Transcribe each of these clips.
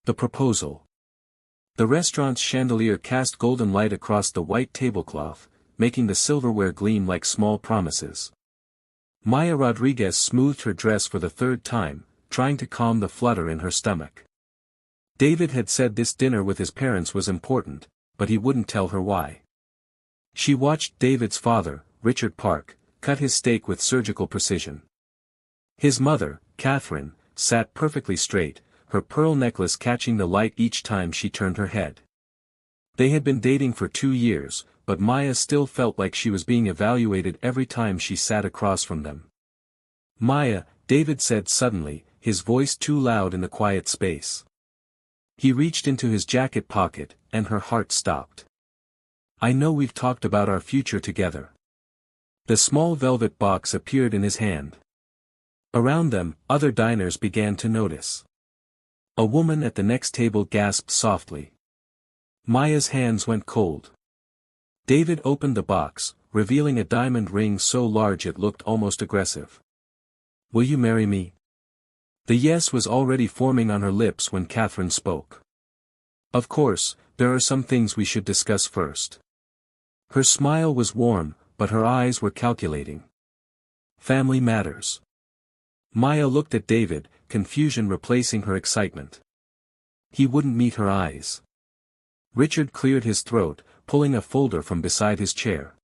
The proposal. The restaurant's chandelier cast golden light across the white tablecloth, making the silverware gleam like small promises. Maya Rodriguez smoothed her dress for the third time, trying to calm the flutter in her stomach. David had said this dinner with his parents was important, but he wouldn't tell her why. She watched David's father, Richard Park, cut his steak with surgical precision. His mother, Catherine, sat perfectly straight, her pearl necklace catching the light each time she turned her head. They had been dating for 2 years, but Maya still felt like she was being evaluated every time she sat across from them. "Maya," David said suddenly, his voice too loud in the quiet space. He reached into his jacket pocket, and her heart stopped. "I know we've talked about our future together." The small velvet box appeared in his hand. Around them, other diners began to notice. A woman at the next table gasped softly. Maya's hands went cold. David opened the box, revealing a diamond ring so large it looked almost aggressive. "Will you marry me?" The yes was already forming on her lips when Catherine spoke. "Of course, there are some things we should discuss first." Her smile was warm, but her eyes were calculating. "Family matters." Maya looked at David, confusion replacing her excitement. He wouldn't meet her eyes. Richard cleared his throat, pulling a folder from beside his chair.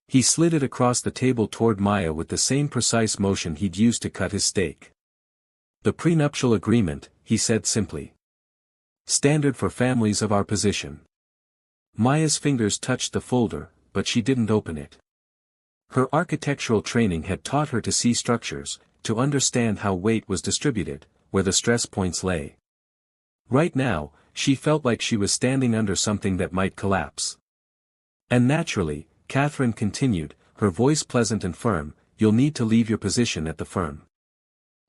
He slid it across the table toward Maya with the same precise motion he'd used to cut his steak. "The prenuptial agreement," he said simply. "Standard for families of our position." Maya's fingers touched the folder, but she didn't open it. Her architectural training had taught her to see structures, to understand how weight was distributed, where the stress points lay. Right now, she felt like she was standing under something that might collapse. "And naturally," Catherine continued, her voice pleasant and firm, "you'll need to leave your position at the firm.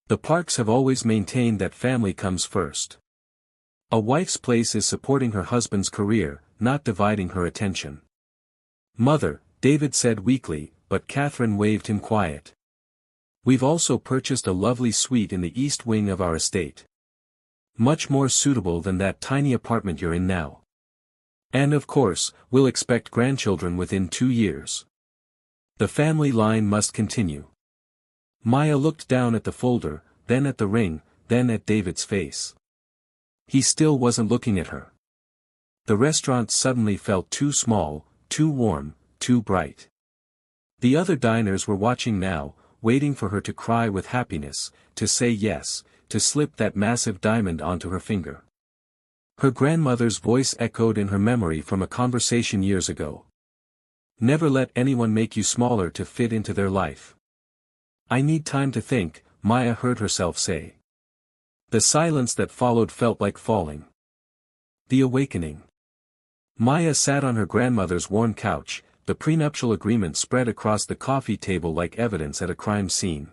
The Parks have always maintained that family comes first. A wife's place is supporting her husband's career, not dividing her attention." "Mother," David said weakly, but Catherine waved him quiet. "We've also purchased a lovely suite in the east wing of our estate. Much more suitable than that tiny apartment you're in now. And of course, we'll expect grandchildren within 2 years. The family line must continue." Maya looked down at the folder, then at the ring, then at David's face. He still wasn't looking at her. The restaurant suddenly felt too small, too warm, too bright. The other diners were watching now, waiting for her to cry with happiness, to say yes, to slip that massive diamond onto her finger. Her grandmother's voice echoed in her memory from a conversation years ago. "Never let anyone make you smaller to fit into their life." "I need time to think," Maya heard herself say. The silence that followed felt like falling. The awakening. Maya sat on her grandmother's worn couch, the prenuptial agreement spread across the coffee table like evidence at a crime scene.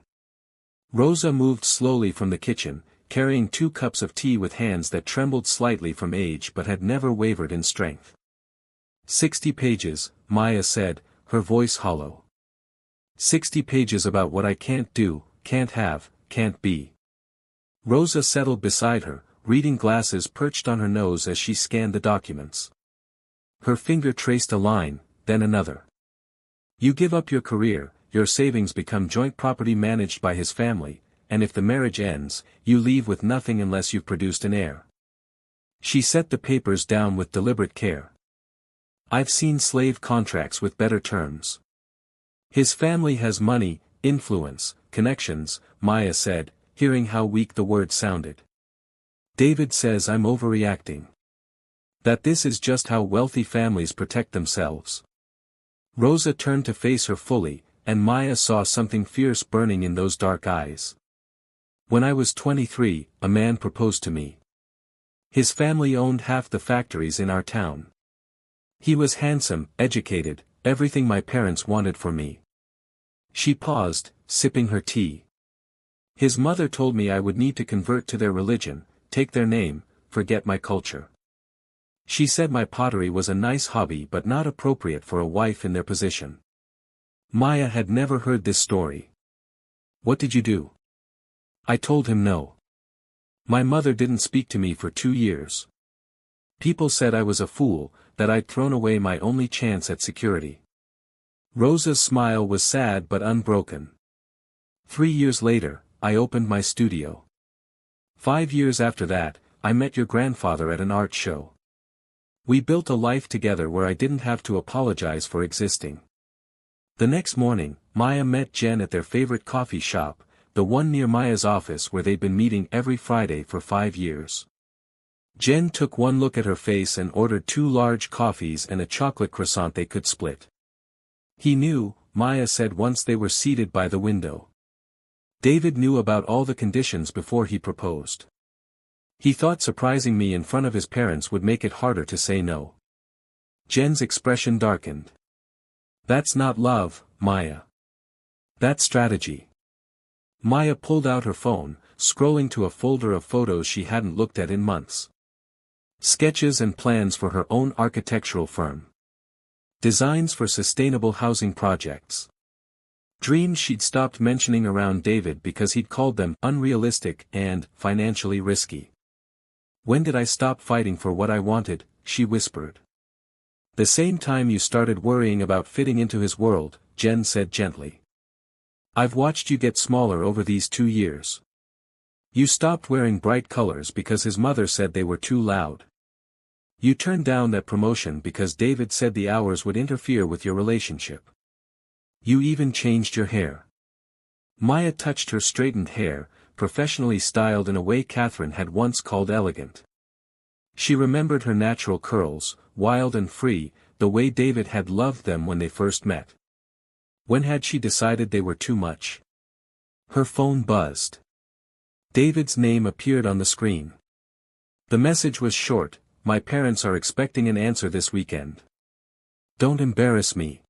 Rosa moved slowly from the kitchen, carrying 2 cups of tea with hands that trembled slightly from age but had never wavered in strength. 60 pages, Maya said, her voice hollow. 60 pages about what I can't do, can't have, can't be. Rosa settled beside her, reading glasses perched on her nose as she scanned the documents. Her finger traced a line, then another. "You give up your career, your savings become joint property managed by his family, and if the marriage ends, you leave with nothing unless you've produced an heir." She set the papers down with deliberate care. "I've seen slave contracts with better terms. His family has money, influence, connections," Maya said, hearing how weak the word sounded. "David says I'm overreacting. That this is just how wealthy families protect themselves." Rosa turned to face her fully, and Maya saw something fierce burning in those dark eyes. "When I was 23, a man proposed to me. His family owned half the factories in our town. He was handsome, educated, everything my parents wanted for me." She paused, sipping her tea. "His mother told me I would need to convert to their religion, take their name, forget my culture. She said my pottery was a nice hobby but not appropriate for a wife in their position." Maya had never heard this story. "What did you do?" "I told him no. My mother didn't speak to me for 2 years. People said I was a fool, that I'd thrown away my only chance at security. Rosa's smile was sad but unbroken. 3 years later, I opened my studio. 5 years after that, I met your grandfather at an art show. We built a life together where I didn't have to apologize for existing. The next morning, Maya met Jen at their favorite coffee shop, the one near Maya's office where they'd been meeting every Friday for 5 years. Jen took one look at her face and ordered 2 large coffees and a chocolate croissant they could split. He knew, Maya said once they were seated by the window. David knew about all the conditions before he proposed. He thought surprising me in front of his parents would make it harder to say no. Jen's expression darkened. That's not love, Maya. That's strategy. Maya pulled out her phone, scrolling to a folder of photos she hadn't looked at in months. Sketches and plans for her own architectural firm. Designs for sustainable housing projects. Dreams she'd stopped mentioning around David because he'd called them unrealistic and financially risky. When did I stop fighting for what I wanted, she whispered. The same time you started worrying about fitting into his world, Jen said gently. I've watched you get smaller over these 2 years. You stopped wearing bright colors because his mother said they were too loud. You turned down that promotion because David said the hours would interfere with your relationship. You even changed your hair. Maya touched her straightened hair, professionally styled in a way Catherine had once called elegant. She remembered her natural curls, wild and free, the way David had loved them when they first met. When had she decided they were too much? Her phone buzzed. David's name appeared on the screen. The message was short, my parents are expecting an answer this weekend. Don't embarrass me.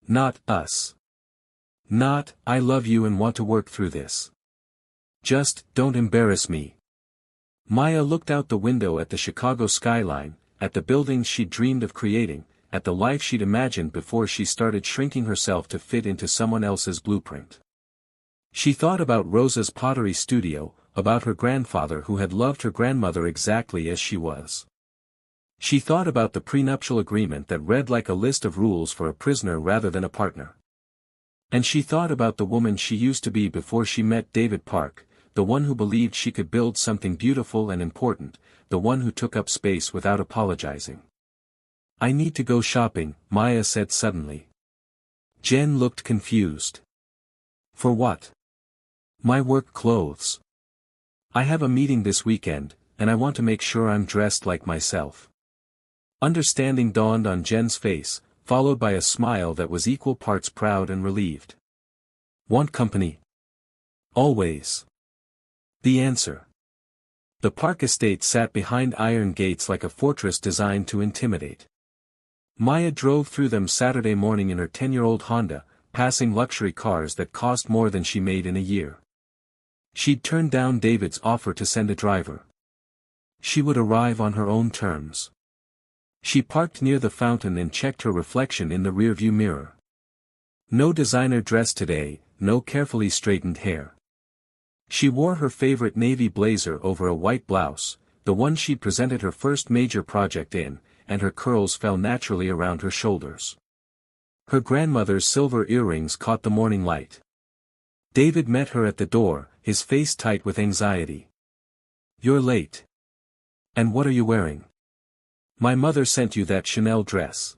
Not us. Not, I love you and want to work through this. Just, don't embarrass me. Maya looked out the window at the Chicago skyline, at the buildings she'd dreamed of creating, at the life she'd imagined before she started shrinking herself to fit into someone else's blueprint. She thought about Rosa's pottery studio, about her grandfather who had loved her grandmother exactly as she was. She thought about the prenuptial agreement that read like a list of rules for a prisoner rather than a partner. And she thought about the woman she used to be before she met David Park, the one who believed she could build something beautiful and important, the one who took up space without apologizing. I need to go shopping, Maya said suddenly. Jen looked confused. For what? My work clothes. I have a meeting this weekend, and I want to make sure I'm dressed like myself. Understanding dawned on Jen's face, followed by a smile that was equal parts proud and relieved. Want company? Always. The answer. The Park estate sat behind iron gates like a fortress designed to intimidate. Maya drove through them Saturday morning in her 10-year-old Honda, passing luxury cars that cost more than she made in a year. She'd turned down David's offer to send a driver. She would arrive on her own terms. She parked near the fountain and checked her reflection in the rearview mirror. No designer dress today, no carefully straightened hair. She wore her favorite navy blazer over a white blouse, the one she'd presented her first major project in, and her curls fell naturally around her shoulders. Her grandmother's silver earrings caught the morning light. David met her at the door, his face tight with anxiety. You're late. And what are you wearing? My mother sent you that Chanel dress.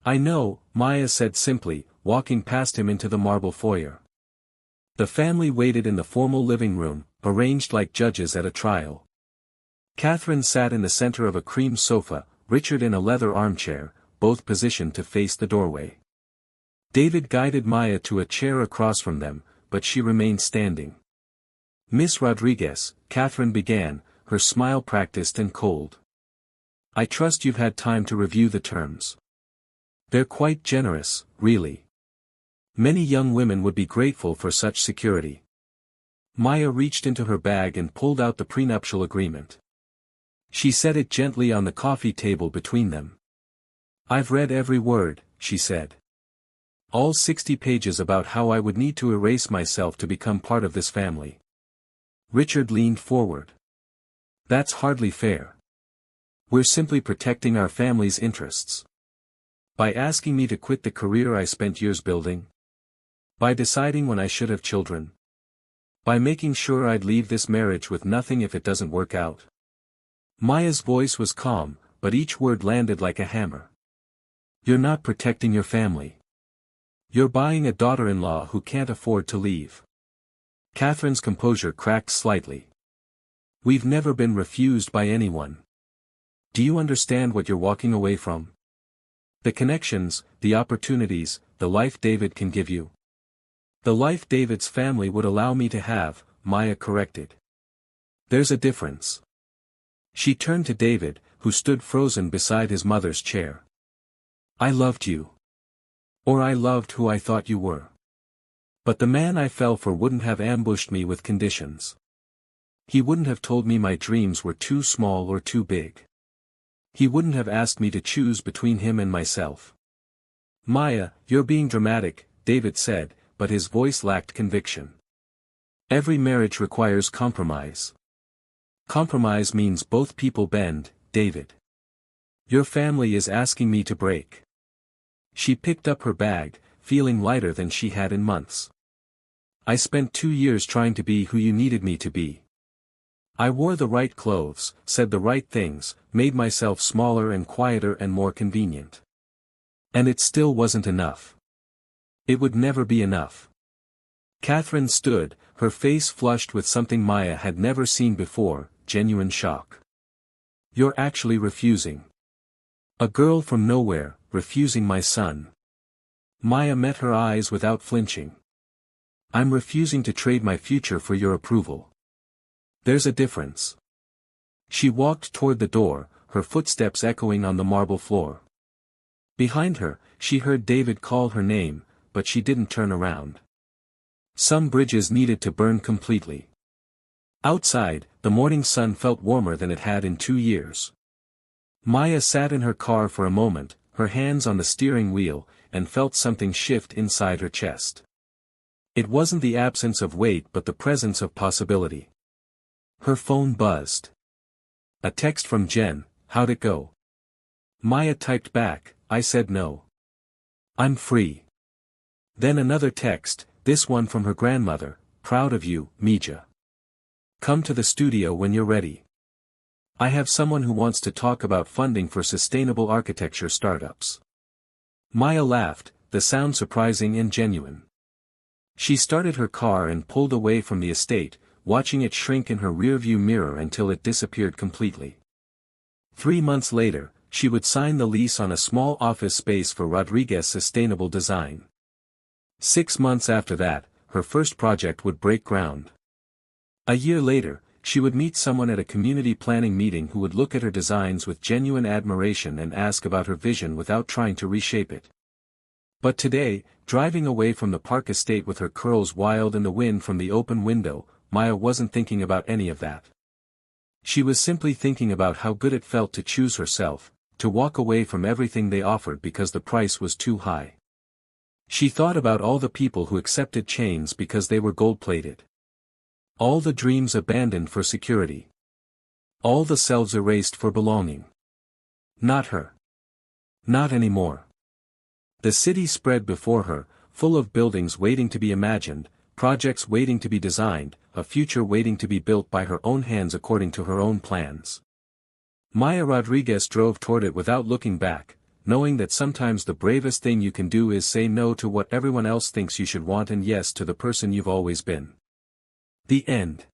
I know, Maya said simply, walking past him into the marble foyer. The family waited in the formal living room, arranged like judges at a trial. Catherine sat in the center of a cream sofa, Richard in a leather armchair, both positioned to face the doorway. David guided Maya to a chair across from them, but she remained standing. Miss Rodriguez, Catherine began, her smile practiced and cold. I trust you've had time to review the terms. They're quite generous, really. Many young women would be grateful for such security. Maya reached into her bag and pulled out the prenuptial agreement. She set it gently on the coffee table between them. I've read every word, she said. All 60 pages about how I would need to erase myself to become part of this family. Richard leaned forward. That's hardly fair. We're simply protecting our family's interests. By asking me to quit the career I spent years building? By deciding when I should have children? By making sure I'd leave this marriage with nothing if it doesn't work out? Maya's voice was calm, but each word landed like a hammer. You're not protecting your family. You're buying a daughter-in-law who can't afford to leave. Catherine's composure cracked slightly. We've never been refused by anyone. Do you understand what you're walking away from? The connections, the opportunities, the life David can give you. The life David's family would allow me to have, Maya corrected. There's a difference. She turned to David, who stood frozen beside his mother's chair. I loved you. Or I loved who I thought you were. But the man I fell for wouldn't have ambushed me with conditions. He wouldn't have told me my dreams were too small or too big. He wouldn't have asked me to choose between him and myself. Maya, you're being dramatic, David said, but his voice lacked conviction. Every marriage requires compromise. Compromise means both people bend, David. Your family is asking me to break. She picked up her bag, feeling lighter than she had in months. I spent 2 years trying to be who you needed me to be. I wore the right clothes, said the right things, made myself smaller and quieter and more convenient. And it still wasn't enough. It would never be enough. Catherine stood, her face flushed with something Maya had never seen before, genuine shock. You're actually refusing. A girl from nowhere, refusing my son. Maya met her eyes without flinching. I'm refusing to trade my future for your approval. There's a difference. She walked toward the door, her footsteps echoing on the marble floor. Behind her, she heard David call her name, but she didn't turn around. Some bridges needed to burn completely. Outside, the morning sun felt warmer than it had in 2 years. Maya sat in her car for a moment, her hands on the steering wheel, and felt something shift inside her chest. It wasn't the absence of weight but the presence of possibility. Her phone buzzed. A text from Jen, how'd it go? Maya typed back, I said no. I'm free. Then another text, this one from her grandmother, proud of you, Mija. Come to the studio when you're ready. I have someone who wants to talk about funding for sustainable architecture startups. Maya laughed, the sound surprising and genuine. She started her car and pulled away from the estate, watching it shrink in her rearview mirror until it disappeared completely. 3 months later, she would sign the lease on a small office space for Rodriguez Sustainable Design. 6 months after that, her first project would break ground. A year later, she would meet someone at a community planning meeting who would look at her designs with genuine admiration and ask about her vision without trying to reshape it. But today, driving away from the park estate with her curls wild in the wind from the open window, Maya wasn't thinking about any of that. She was simply thinking about how good it felt to choose herself, to walk away from everything they offered because the price was too high. She thought about all the people who accepted chains because they were gold-plated. All the dreams abandoned for security. All the selves erased for belonging. Not her. Not anymore. The city spread before her, full of buildings waiting to be imagined, projects waiting to be designed, a future waiting to be built by her own hands according to her own plans. Maya Rodriguez drove toward it without looking back, knowing that sometimes the bravest thing you can do is say no to what everyone else thinks you should want and yes to the person you've always been. The end.